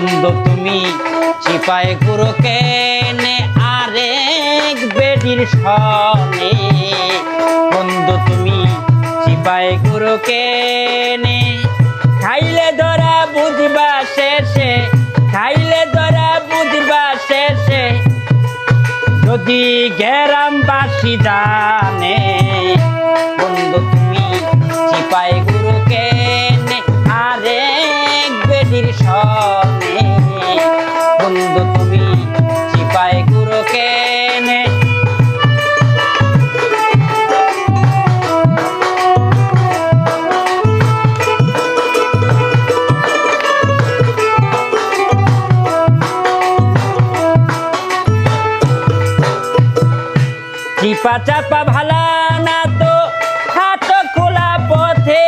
বন্ধু তুমি চিপায় গুরু কেনে আরেক বেডির সনে। বন্ধু তুমি চিপায় গুরু কেনে খাইলে ধরা বুঝবা শেষে, খাইলে ধরা বুঝবা শেষে যদি গ্রামবাসী জানে। বন্ধু তুমি চিপায় গুরু কেনে আরেক বেডির সনে। বন্ধু তুমি চিপায় গুরু কেনে। চিপা চাপা ভালা না তো হাত খোলা পথে,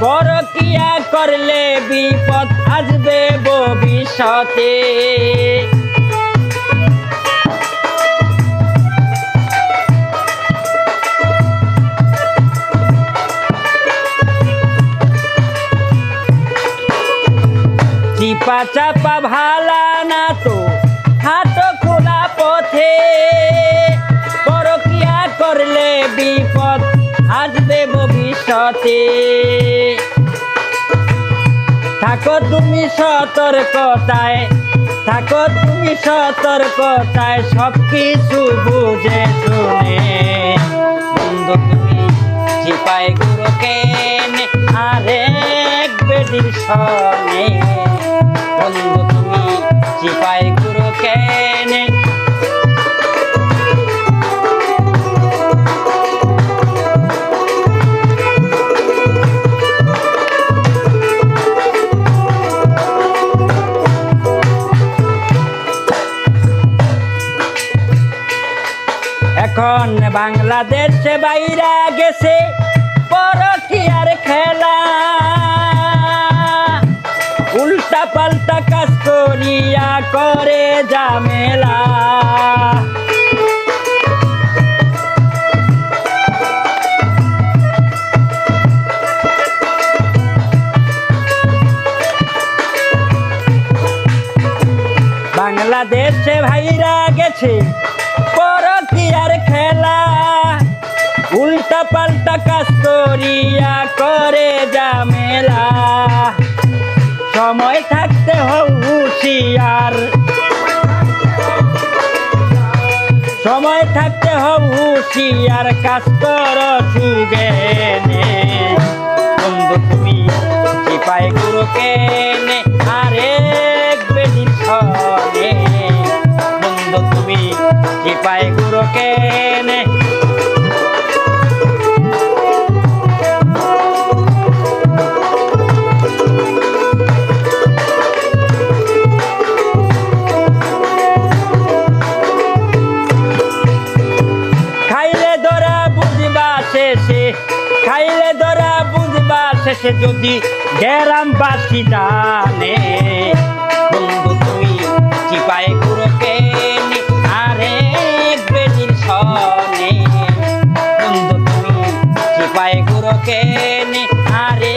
পরকিয়া করলে বিপদ আসবে ভবিষ্যতে। চিপা চাপা ভালা না তো হাত খোলা পথে, পরকিয়া করলে বিপদ আসবে ভবিষ্যতে। থাকো তুমি সতর্কতায়, থাকো তুমি সতর্কতায় সব কিছু বুঝে শুনে। বন্ধু তুমি চিপায় গুরু কেনে আরেক বেডির সনে। বন্ধু তুমি চিপায় গুরু কেনে। এখন বাংলাদেশে বাইরা গেছে পরকিয়ার খেলা, উল্টা পাল্টা কাজ করিয়া করে ঝামেলা। বাংলাদেশে ভাইরা গেছে পরকিয়ার খেলা, উল্টা পাল্টা কাজ করিয়া করে ঝামেলা। সময় থাকতে হও হুঁশিয়ার, সময় থাকতে হও হুঁশিয়ার কাজ কর সুগেনে। বন্ধু তুমি চিপায় গুরু কেনে আরেক বেডির সনে। বন্ধু তুমি চিপায় গুরু কেনে। খাইলে ধরা বুঝবা শেষে, খাইলে ধরা বুঝবা শেষে যদি গ্রামবাসী জানে। বন্ধু তুমি চিপায় গুরু কেনে আরেক বেডির সনে। বন্ধু তুমি চিপায় গুরু কেনে আরেক